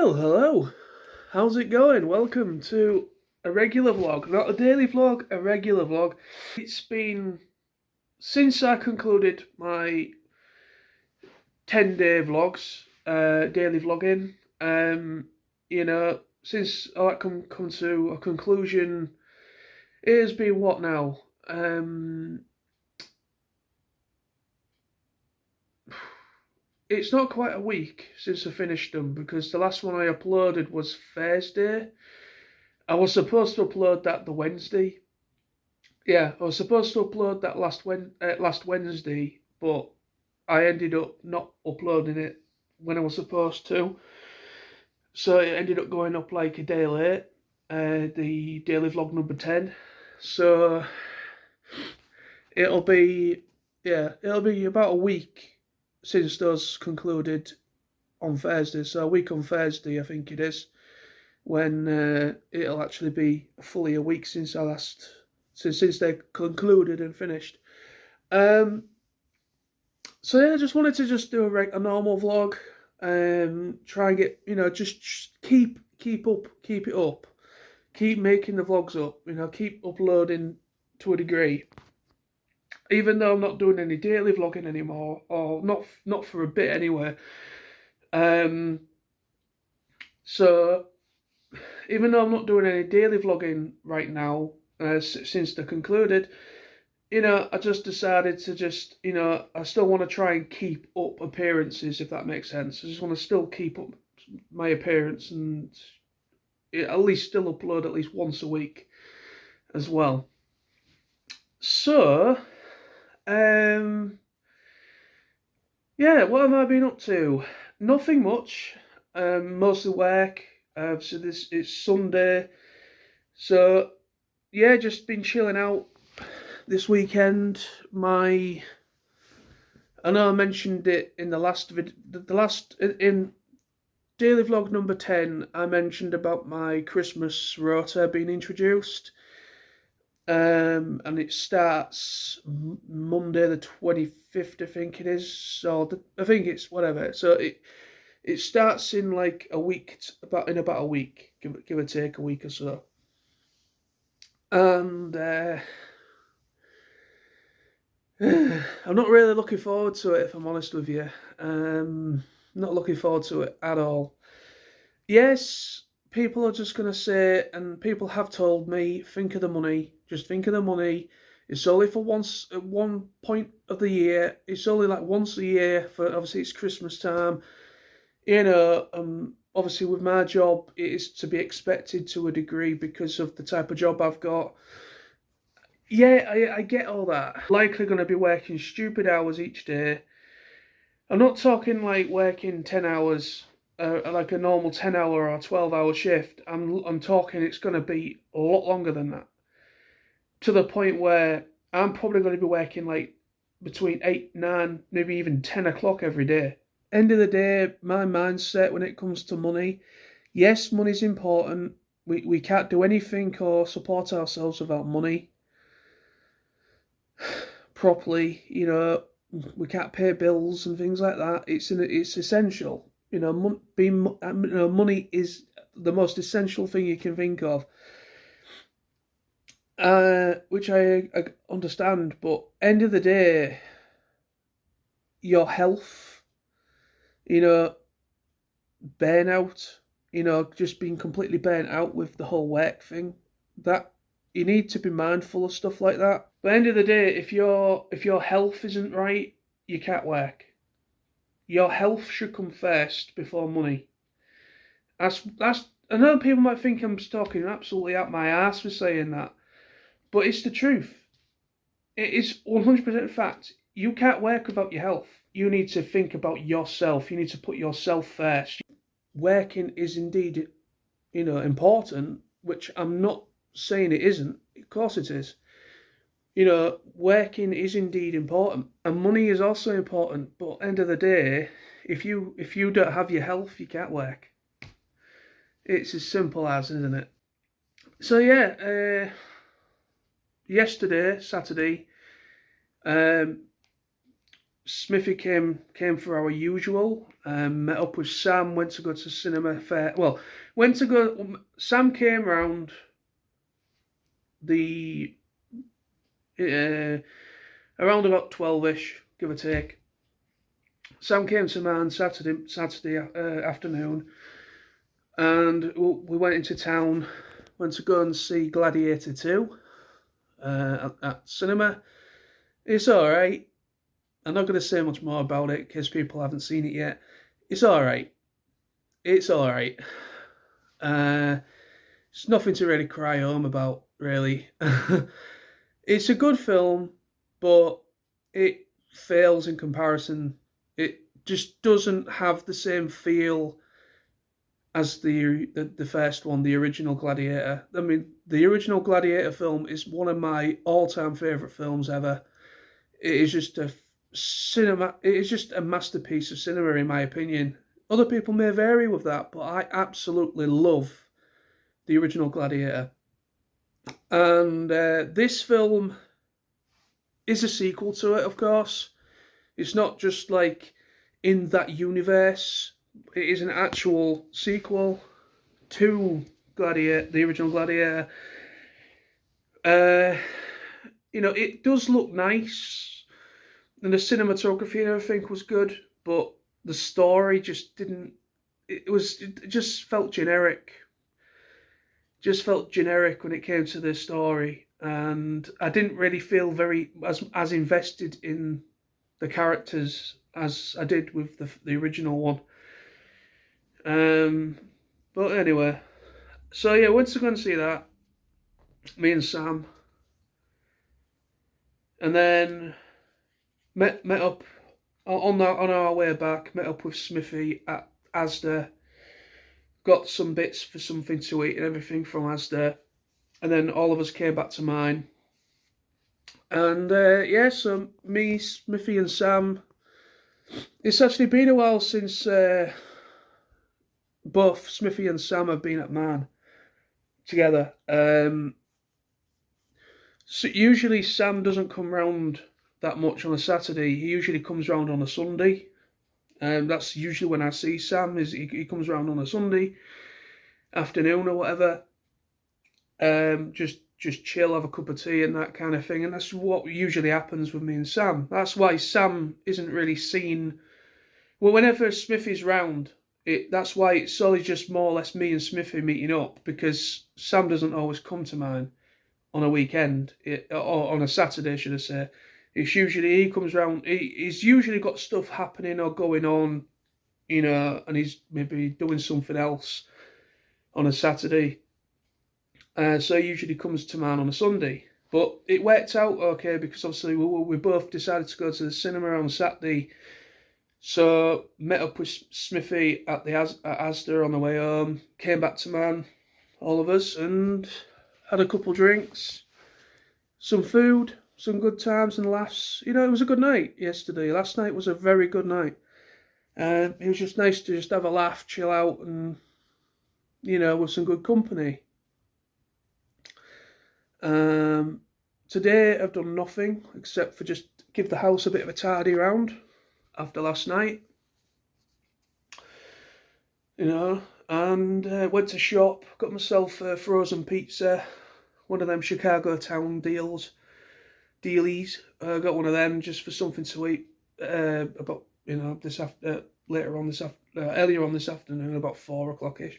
Well, hello. How's it going? Welcome to a regular vlog. Not a daily vlog, a regular vlog. It's been since I concluded my 10-day vlogs, daily vlogging. Since that come to a conclusion, it has been what now? It's not quite a week since I finished them because the last one I uploaded was Thursday. I was supposed to upload that the Wednesday. Yeah, I was supposed to upload that last Wednesday, but I ended up not uploading it when I was supposed to. So it ended up going up like a day late, the daily vlog number 10. So it'll be about a week since those concluded on Thursday. So a week on Thursday, I think it is, when it'll actually be fully a week since since they concluded and finished. So yeah, I just wanted to do a normal vlog. Try and get, just keep it up, keep making the vlogs up, keep uploading to a degree. Even though I'm not doing any daily vlogging anymore, or not for a bit anyway. So even though I'm not doing any daily vlogging right now, since they concluded, I just decided to I still want to try and keep up appearances, if that makes sense. I just want to still keep up my appearance and at least still upload at least once a week as well. So, yeah, what have I been up to? Nothing much. Mostly work. So it's Sunday. So yeah, just been chilling out this weekend. I know I mentioned it in the last video, in daily vlog number 10. I mentioned about my Christmas rota being introduced. And it starts Monday the 25th, I think it is. So I think it's whatever. So it starts in like a week, about a week, give or take a week or so. And I'm not really looking forward to it, if I'm honest with you. Not looking forward to it at all. Yes, people are just going to say, and people have told me, think of the money. Just think of the money. It's only for at one point of the year. It's only like once a year for, obviously, it's Christmas time. Obviously with my job, it is to be expected to a degree because of the type of job I've got. Yeah, I get all that. Likely going to be working stupid hours each day. I'm not talking like working 10 hours, like a normal 10-hour or 12-hour shift. I'm talking it's going to be a lot longer than that. To the point where I'm probably going to be working like between 8, 9, maybe even 10 o'clock every day. End of the day, my mindset when it comes to money, yes, money's important. We can't do anything or support ourselves without money properly. We can't pay bills and things like that. It's essential. Money is the most essential thing you can think of. Which I understand, but end of the day, your health, burnout, just being completely burnt out with the whole work thing, that you need to be mindful of stuff like that. But end of the day, if your health isn't right, you can't work. Your health should come first before money. That's I know people might think I'm talking absolutely out my ass for saying that, but it's the truth. It is 100% fact. You can't work without your health. You need to think about yourself. You need to put yourself first. Working is indeed, important, which I'm not saying it isn't. Of course it is. Working is indeed important, and money is also important. But end of the day, if you don't have your health, you can't work. It's as simple as, isn't it? So yeah, yesterday, Saturday, Smithy came for our usual. Met up with Sam. Went to go to cinema fair. Well, went to go. Sam came round the around about 12ish, give or take. Sam came to mine Saturday afternoon, and we went into town. Went to go and see Gladiator II at cinema. It's all right. I'm not going to say much more about it because people haven't seen it yet. It's all right. It's all right. It's nothing to really cry home about, really. It's a good film, but it fails in comparison. It just doesn't have the same feel as the first one, the original Gladiator. I mean, the original Gladiator film is one of my all-time favourite films ever. It is just a cinema. It is just a masterpiece of cinema, in my opinion. Other people may vary with that, but I absolutely love the original Gladiator. And this film is a sequel to it, of course. It's not just like in that universe. It is an actual sequel to Gladiator, the original Gladiator. It does look nice, and the cinematography and everything was good, but the story just didn't. It just felt generic. Just felt generic when it came to the story, and I didn't really feel very as invested in the characters as I did with the original one. But anyway, so yeah, went to go and see that, me and Sam, and then met up on our way back. Met up with Smithy at Asda. Got some bits for something to eat and everything from Asda, and then all of us came back to mine. And yeah, so me, Smithy, and Sam. It's actually been a while since both Smithy and Sam have been at mine together. So usually Sam doesn't come round that much on a Saturday. He usually comes round on a Sunday. That's usually when I see Sam. Is he comes round on a Sunday afternoon or whatever. Just chill, have a cup of tea and that kind of thing. And that's what usually happens with me and Sam. That's why Sam isn't really seen. Well, whenever Smithy's round, that's why it's solely just more or less me and Smithy meeting up, because Sam doesn't always come to mine on a weekend, or on a Saturday, should I say. It's usually he comes round. He's usually got stuff happening or going on, and he's maybe doing something else on a Saturday. So he usually comes to mine on a Sunday. But it worked out okay because obviously we both decided to go to the cinema on Saturday. So met up with Smithy at Asda on the way home. Came back to mine, all of us, and had a couple drinks, some food, some good times and laughs. It was a good night yesterday. Last night was a very good night. It was just nice to just have a laugh, chill out, and with some good company. Today I've done nothing except for just give the house a bit of a tidy round after last night. And went to shop, got myself a frozen pizza, one of them Chicago Town dealies. Got one of them just for something to eat. About earlier on this afternoon, about 4:00ish.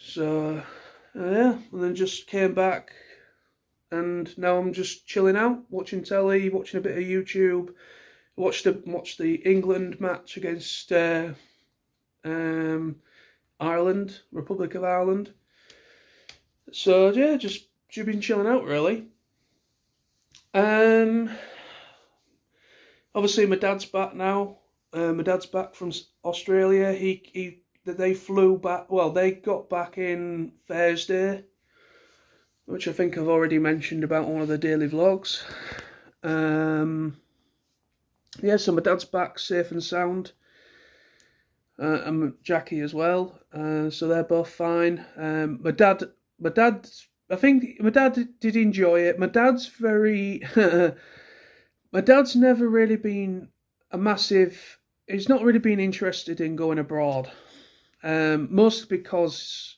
So yeah, and then just came back, and now I'm just chilling out, watching telly, watching a bit of YouTube. Watched the England match against Ireland, Republic of Ireland. So yeah, just been chilling out really. Obviously my dad's back now. My dad's back from Australia. They flew back. Well, they got back in Thursday, which I think I've already mentioned about one of the daily vlogs. Yeah, so my dad's back safe and sound. And Jackie as well. So they're both fine. My dad, I think my dad did enjoy it. My dad's very, my dad's never really been a massive. He's not really been interested in going abroad, mostly because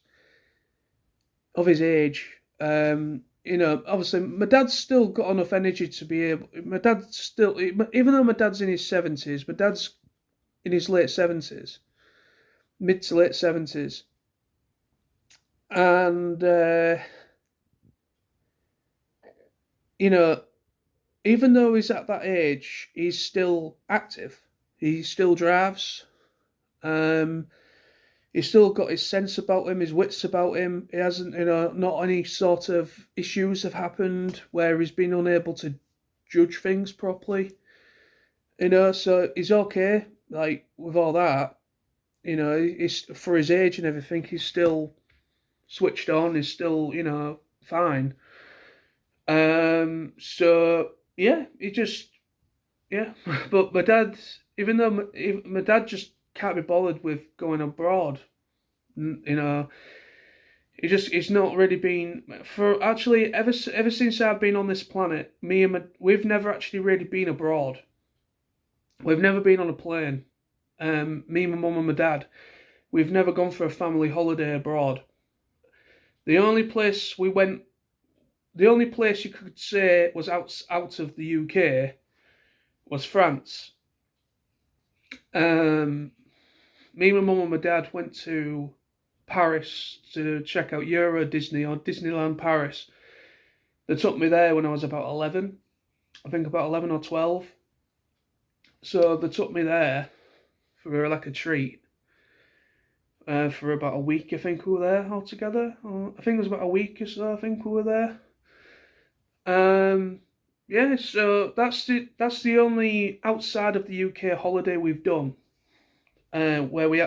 of his age. Obviously, my dad's still got enough energy to be able. My dad's still, even though my dad's in his 70s, my dad's in his late 70s, mid to late 70s, and you know, even though he's at that age, he's still active. He still drives. Um, he's still got his sense about him, his wits about him. He hasn't, not any sort of issues have happened where he's been unable to judge things properly. So he's okay. Like with all that, he's for his age and everything. He's still switched on. He's still, fine. So yeah, yeah. But my dad, even though my dad just can't be bothered with going abroad, he's not really been for actually ever since I've been on this planet. We've never actually really been abroad. We've never been on a plane. Me, my mum, and my dad. We've never gone for a family holiday abroad. The only place we went. The only place you could say was out of the UK was France. Me, my mum, and my dad went to Paris to check out Euro Disney or Disneyland Paris. They took me there when I was about 11. I think about 11 or 12. So they took me there for like a treat. For about a week, I think we were there altogether. I think it was about a week or so. I think we were there. Yeah, so that's the only outside of the UK holiday we've done, where we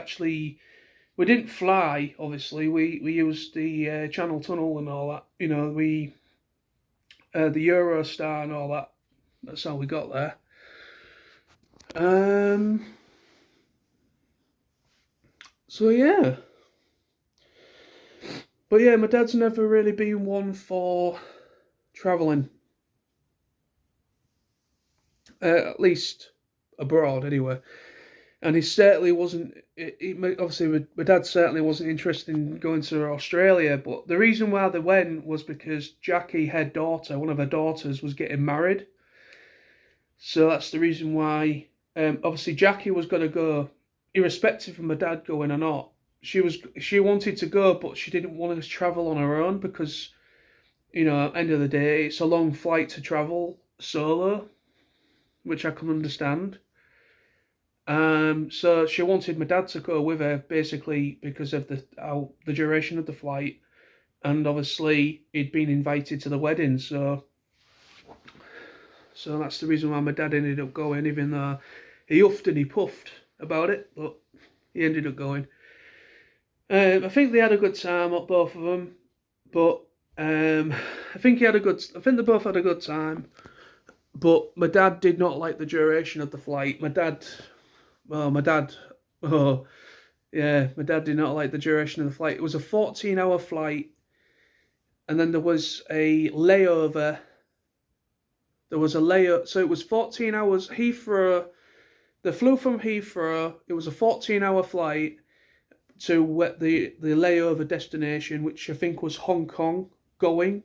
didn't fly. Obviously, we used the Channel Tunnel and all that. The Eurostar and all that. That's how we got there. So yeah, but yeah, my dad's never really been one for traveling, at least abroad anyway. And he certainly wasn't. Obviously, my dad certainly wasn't interested in going to Australia. But the reason why they went was because Jackie, her daughter, one of her daughters, was getting married. So that's the reason why. Obviously, Jackie was going to go, irrespective of my dad going or not. She wanted to go, but she didn't want to travel on her own because, at the end of the day, it's a long flight to travel solo, which I can understand. So she wanted my dad to go with her, basically because of the duration of the flight, and obviously he'd been invited to the wedding, so that's the reason why my dad ended up going, even though he huffed and he puffed about it, but he ended up going. I think they had a good time, both of them, but I think they both had a good time, but my dad did not like the duration of the flight. My dad did not like the duration of the flight. It was a 14-hour flight, and then there was a layover. So it was 14 hours. Heathrow, they flew from Heathrow. It was a 14-hour flight to the layover destination, which I think was Hong Kong going.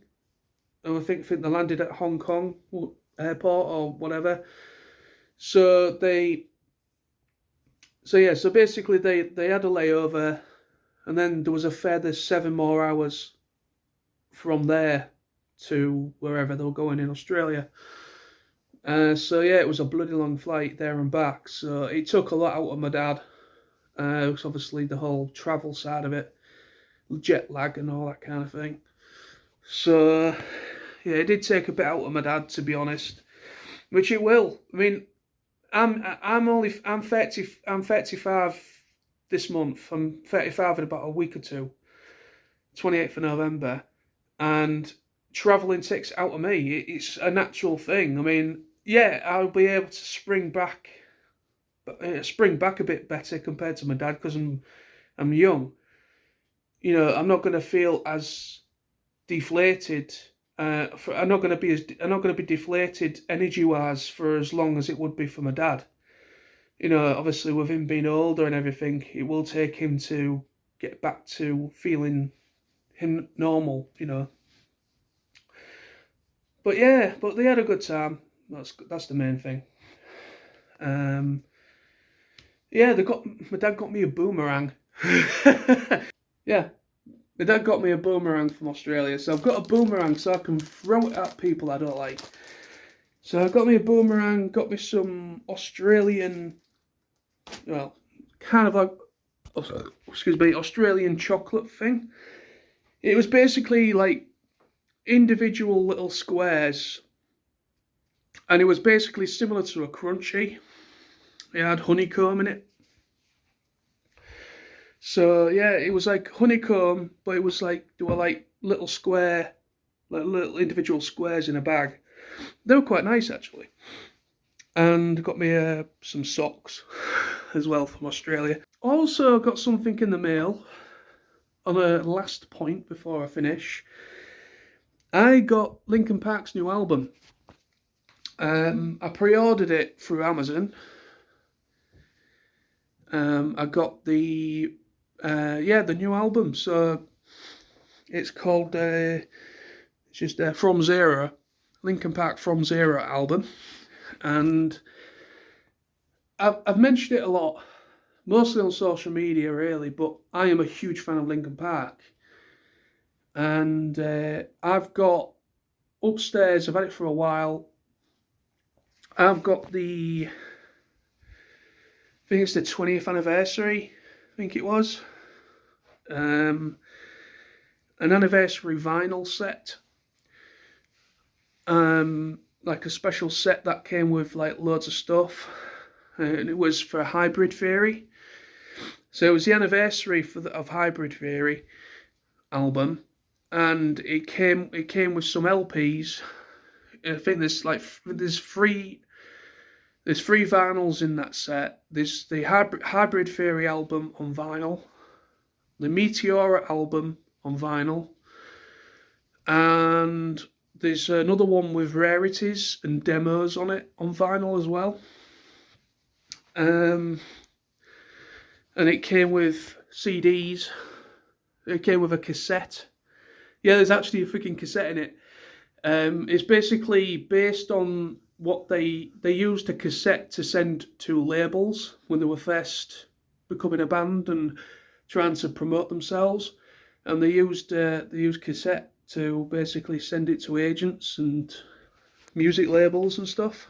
And I think they landed at Hong Kong airport or whatever. So basically they had a layover, and then there was a further 7 more hours from there to wherever they were going in Australia. It was a bloody long flight there and back. So it took a lot out of my dad. It was obviously the whole travel side of it, jet lag and all that kind of thing. So yeah, it did take a bit out of my dad, to be honest, which it will. I mean, I'm 35 this month. I'm 35 in about a week or two. 28th of November, and travelling takes it out of me. It's a natural thing. I mean, yeah, I'll be able to spring back a bit better compared to my dad because I'm young. I'm not going to feel as deflated are not going to be deflated energy wise for as long as it would be for my dad. You know, obviously with him being older and everything, it will take him to get back to feeling him normal. You know. But yeah, but they had a good time. That's the main thing. Yeah, my dad got me a boomerang. Yeah, my dad got me a boomerang from Australia, so I've got a boomerang so I can throw it at people I don't like. So I got me a boomerang, got me some Australian, well, kind of like, Australian chocolate thing. It was basically like individual little squares, and it was basically similar to a crunchy. It had honeycomb in it. So yeah, it was like honeycomb, but it was like they were like little little individual squares in a bag. They were quite nice actually. And got me some socks as well from Australia. Also got something in the mail on a last point before I finish. I got Linkin Park's new album. I pre-ordered it through Amazon. I got the new album. So it's called it's just From Zero, Linkin Park From Zero album, and I've mentioned it a lot, mostly on social media really, but I am a huge fan of Linkin Park, and I've got upstairs. I've had it for a while. I've got I think it's the 20th anniversary, I think it was. An anniversary vinyl set. Like a special set that came with like loads of stuff. And it was for Hybrid Theory. So it was the anniversary of Hybrid Theory album. And it came with some LPs. I think there's three vinyls in that set. There's the Hybrid Theory album on vinyl, the Meteora album on vinyl, and there's another one with rarities and demos on it on vinyl as well. And it came with CDs. It came with a cassette. Yeah, there's actually a freaking cassette in it. It's basically based on what they used a cassette to send to labels when they were first becoming a band and trying to promote themselves, and they used cassette to basically send it to agents and music labels and stuff.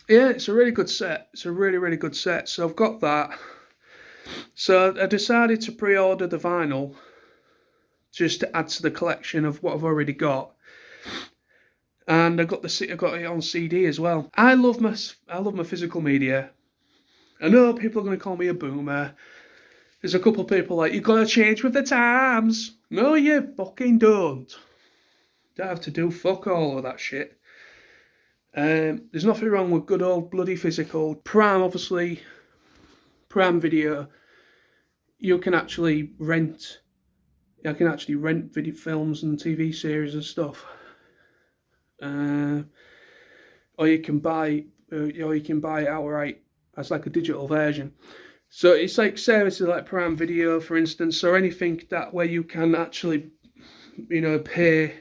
Yeah, it's a really good set. It's a really, really good set. So I've got that. So I decided to pre-order the vinyl just to add to the collection of what I've already got. And I got it on CD as well. I love my physical media. I know people are going to call me a boomer. There's a couple of people like, you've got to change with the times. No, you fucking don't. Don't have to do fuck all of that shit. There's nothing wrong with good old bloody physical. Prime Video. You can actually rent. I can actually rent video films and TV series and stuff. Or you can buy it outright as like a digital version. So it's like services like Prime Video, for instance, or anything where you can actually, pay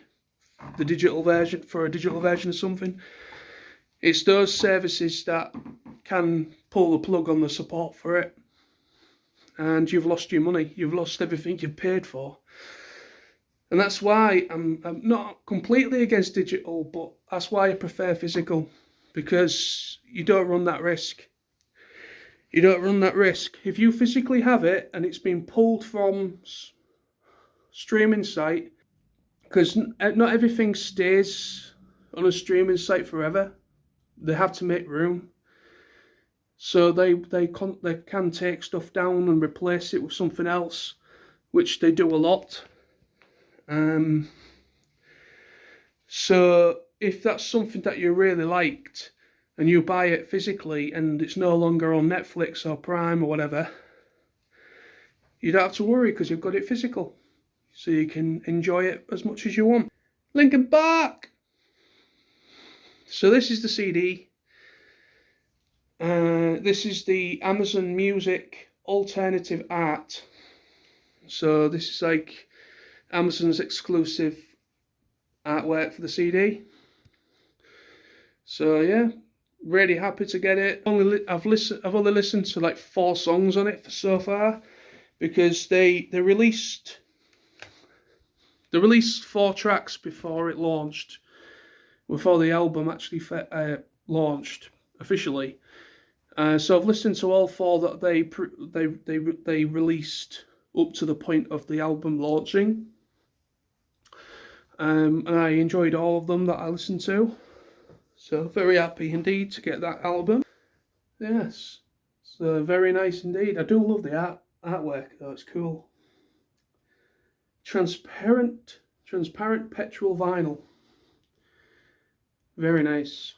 the digital version for a digital version of something. It's those services that can pull the plug on the support for it, and you've lost your money. You've lost everything you've paid for. And that's why I'm not completely against digital, but that's why I prefer physical, because you don't run that risk. You don't run that risk. If you physically have it and it's been pulled from streaming site, because not everything stays on a streaming site forever. They have to make room. So they can take stuff down and replace it with something else, which they do a lot. So if that's something that you really liked and you buy it physically and it's no longer on Netflix or Prime or whatever, you don't have to worry because you've got it physical. so you can enjoy it as much as you want. Linkin Park! So this is the CD. This is the Amazon Music Alternative Art. So this is like Amazon's exclusive artwork for the CD. So yeah, really happy to get it. I've only listened to like 4 songs on it so far, because they released 4 tracks before it launched, before the album actually launched officially. So I've listened to all 4 that they released up to the point of the album launching, and I enjoyed all of them that I listened to. So very happy indeed to get that album. Yes, so very nice indeed. I do love the artwork though, it's cool. Transparent petrol vinyl. Very nice.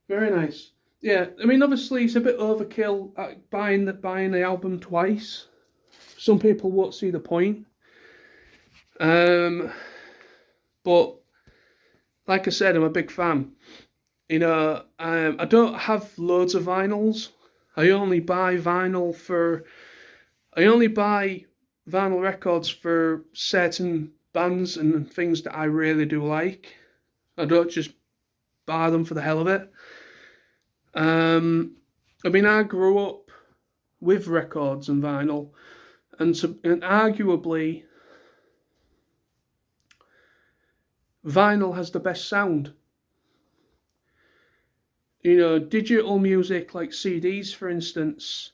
Very nice. Yeah, I mean, obviously it's a bit overkill buying the album twice. Some people won't see the point. But like I said, I'm a big fan. You know, I don't have loads of vinyls. I only buy vinyl records for certain bands and things that I really do like. I don't just buy them for the hell of it. I mean, I grew up with records and vinyl, and arguably, vinyl has the best sound. You know, digital music like CDs, for instance,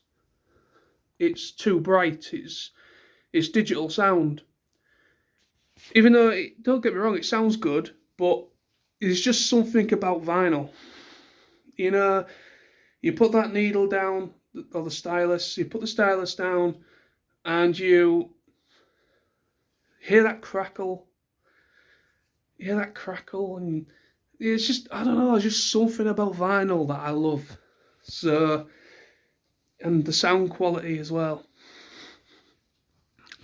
it's too bright. It's digital sound. Even though, don't get me wrong, it sounds good, but there's just something about vinyl. You know, you put that needle down, or the stylus, you put the stylus down, and you hear that crackle. You hear that crackle, and it's just, I don't know, there's just something about vinyl that I love. So, and the sound quality as well.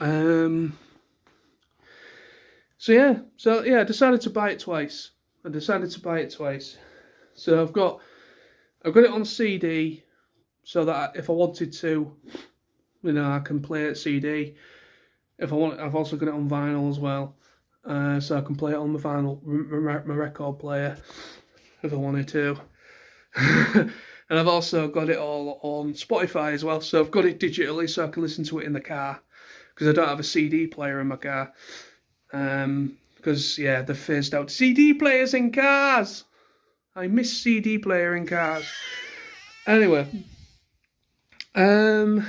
So yeah, I decided to buy it twice. So I've got it on CD, so that if I wanted to, you know, I can play it CD. If I want, I've also got it on vinyl as well, so I can play it on my vinyl, my record player, if I wanted to. And I've also got it all on Spotify as well, so I've got it digitally, so I can listen to it in the car, because I don't have a CD player in my car. Because yeah, they've phased out CD players in cars. I miss CD player in cars. Anyway, well,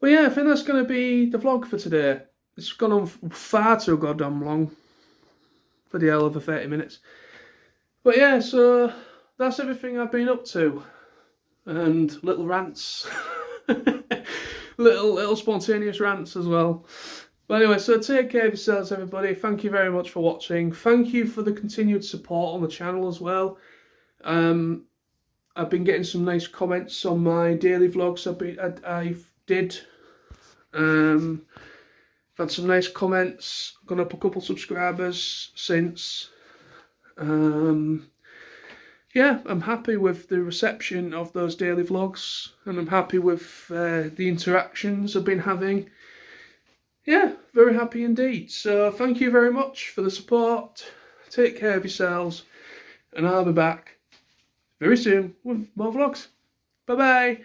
yeah, I think that's going to be the vlog for today. It's gone on far too goddamn long. For the hell of 30 minutes. But yeah, so that's everything I've been up to. And little rants. little spontaneous rants as well. But anyway, so take care of yourselves, everybody. Thank you very much for watching. Thank you for the continued support on the channel as well. I've been getting some nice comments on my daily vlogs I did. I've had some nice comments. Gone up a couple subscribers since. Yeah, I'm happy with the reception of those daily vlogs, and I'm happy with the interactions I've been having. Yeah, very happy indeed. So thank you very much for the support. Take care of yourselves, and I'll be back very soon with more vlogs. Bye bye.